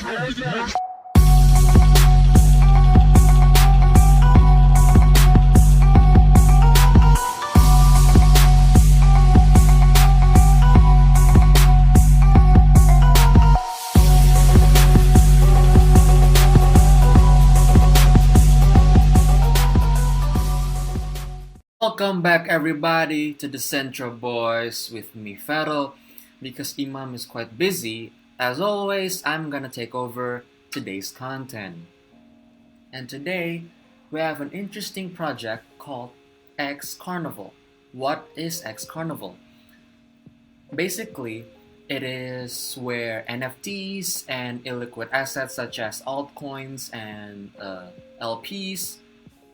Welcome back everybody to the Central Boys with me Farrell. Because Imam is quite busy, as always I'm gonna take over today's content. And today we have an interesting project called XCarnival. What is XCarnival? Basically, it is where NFTs and illiquid assets such as altcoins and LPs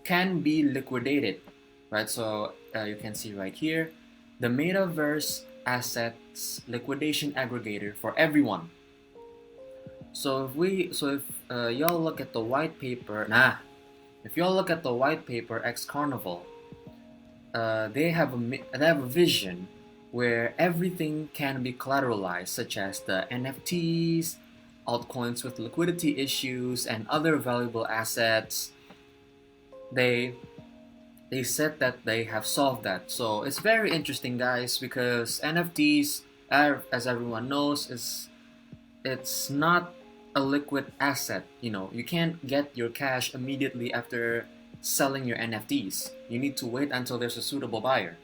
can be liquidated. Right, so you can see right here, the metaverse assets liquidation aggregator for everyone. So if y'all look at the white paper, if y'all look at the white paper XCarnival, they have a vision where everything can be collateralized, such as the NFTs, altcoins with liquidity issues, and other valuable assets. They said that they have solved that. So it's very interesting, guys, because NFTs, as everyone knows, it's not a liquid asset. You can't get your cash immediately after selling your NFTs. You need to wait until there's a suitable buyer.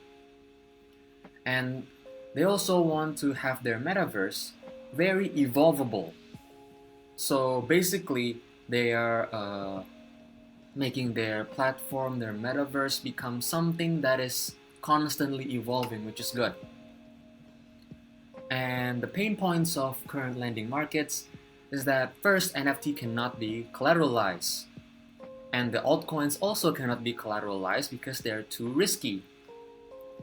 And they also want to have their metaverse very evolvable. So basically, they are making their platform, their metaverse, become something that is constantly evolving, which is good. And the pain points of current lending markets is that first, NFT cannot be collateralized, and the altcoins also cannot be collateralized because they're too risky.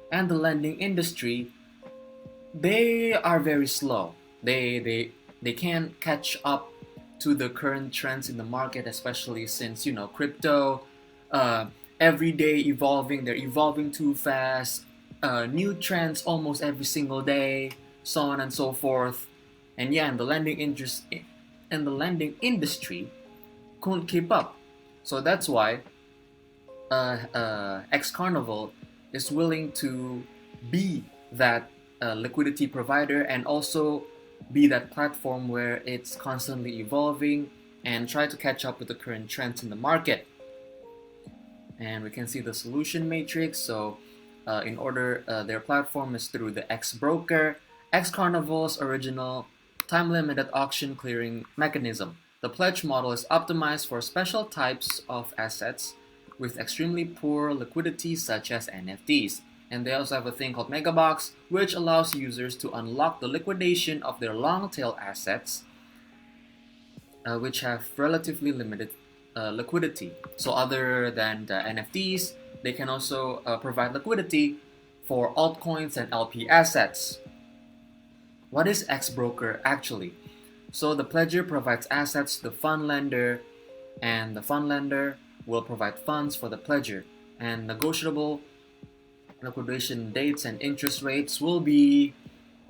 And the lending industry, they are very slow. They can't catch up to the current trends in the market, especially since crypto every day evolving. They're evolving too fast, new trends almost every single day, so on and so forth. And the lending industry couldn't keep up. So that's why XCarnival is willing to be that liquidity provider and also be that platform where it's constantly evolving and try to catch up with the current trends in the market. And we can see the solution matrix. So in order, their platform is through the X broker, XCarnival's original time-limited auction clearing mechanism. The pledge model is optimized for special types of assets with extremely poor liquidity, such as NFTs. And they also have a thing called Megabox, which allows users to unlock the liquidation of their long-tail assets, which have relatively limited liquidity. So other than the NFTs, they can also provide liquidity for altcoins and LP assets. What is X-Broker actually? So the pledger provides assets to the fund lender, and the fund lender will provide funds for the pledger, and negotiable liquidation dates and interest rates will be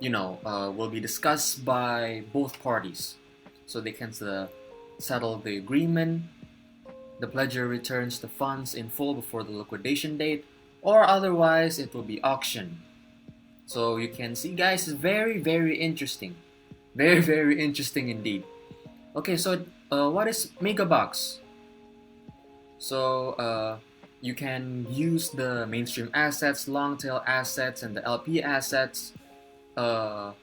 discussed by both parties, so they can settle the agreement. The pledger returns the funds in full before the liquidation date, or otherwise it will be auctioned. So you can see, guys, it's very, very interesting, very, very interesting indeed. Okay, so what is Megabox? So you can use the mainstream assets, long tail assets, and the LP assets to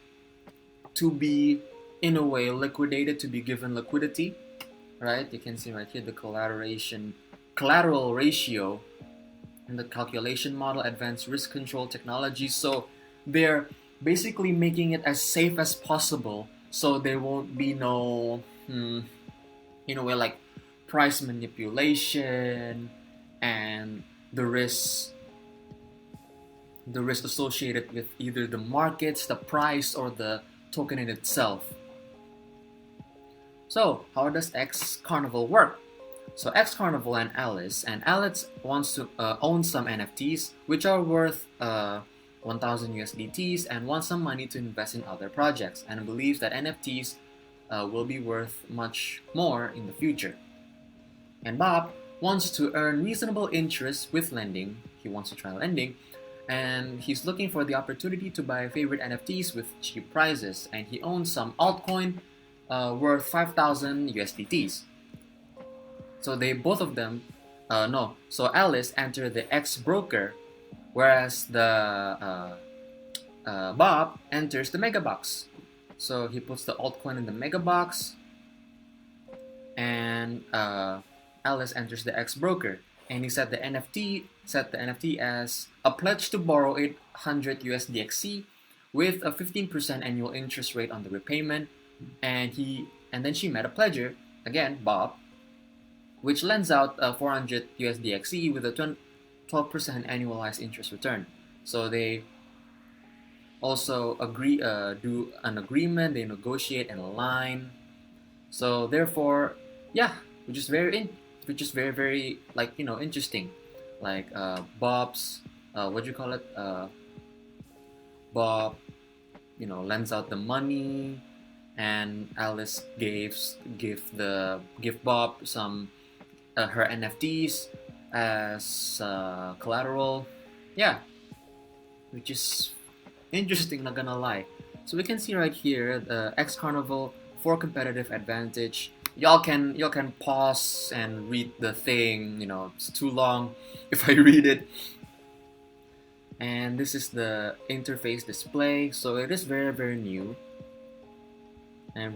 be, in a way, liquidated, to be given liquidity, right? You can see right here the collateral ratio and the calculation model, advanced risk control technology. So they're basically making it as safe as possible, so there won't be no like price manipulation and the risk associated with either the markets, the price, or the token in itself. So how does XCarnival work? So XCarnival and Alice wants to own some NFTs which are worth 1,000 USDTs and wants some money to invest in other projects, and believes that NFTs will be worth much more in the future. And Bob wants to earn reasonable interest with lending. He wants to try lending, and he's looking for the opportunity to buy favorite NFTs with cheap prices. And he owns some altcoin worth 5,000 USDTs. So they both of them, no. So Alice entered the X broker, whereas the Bob enters the mega box. So he puts the altcoin in the mega box, and Alice enters the X broker, and he set the NFT as a pledge to borrow 800 USDXC with a 15% annual interest rate on the repayment, and then she met a pledger, again Bob, which lends out 400 USDXC with a 12% annualized interest return. So they also do an agreement, they negotiate and align. So therefore, yeah, which is very like, interesting. Like Bob's what do you call it? Bob, lends out the money, and Alice give Bob some her NFTs as collateral. Yeah, which is interesting, not gonna lie. So we can see right here the XCarnival for competitive advantage. Y'all can pause and read the thing. It's too long if I read it. And this is the interface display. So it is very, very new. And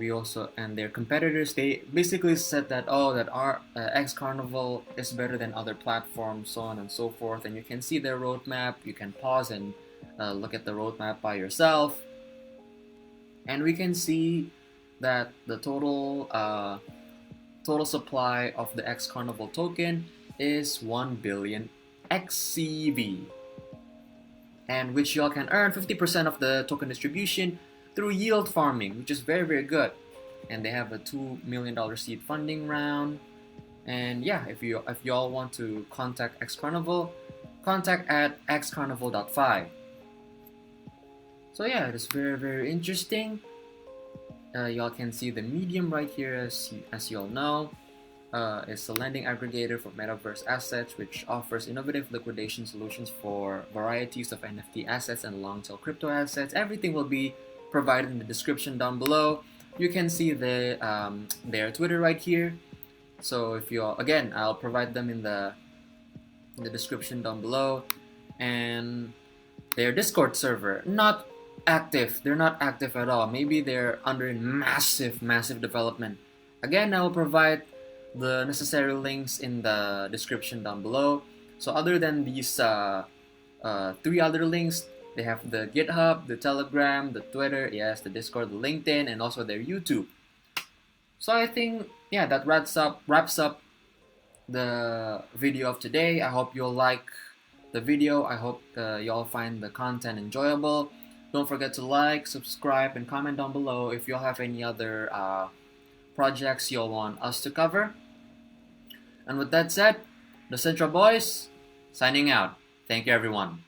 their competitors, they basically said that our XCarnival is better than other platforms, so on and so forth. And you can see their roadmap. You can pause and look at the roadmap by yourself, and we can see that the total supply of the XCarnival token is 1 billion XCV, and which y'all can earn 50% of the token distribution through yield farming, which is very, very good. And they have a $2 million seed funding round. And yeah, if y'all want to contact XCarnival, contact at xcarnival.5. So yeah, it is very, very interesting. Y'all can see the medium right here, as y'all know. It's a lending aggregator for metaverse assets, which offers innovative liquidation solutions for varieties of NFT assets and long-tail crypto assets. Everything will be provided in the description down below. You can see their Twitter right here. So if you again, I'll provide them in the description down below. And their Discord server, not active. They're not active at all. Maybe they're under massive development. Again, I will provide the necessary links in the description down below. So other than these 3 other links, they have the GitHub, the Telegram, the Twitter, yes, the Discord, the LinkedIn, and also their YouTube. So I think, yeah, that wraps up the video of today. I hope you'll like the video. I hope y'all find the content enjoyable. Don't forget to like, subscribe, and comment down below if y'all have any other projects you'll want us to cover. And with that said, the Central Boys signing out. Thank you, everyone.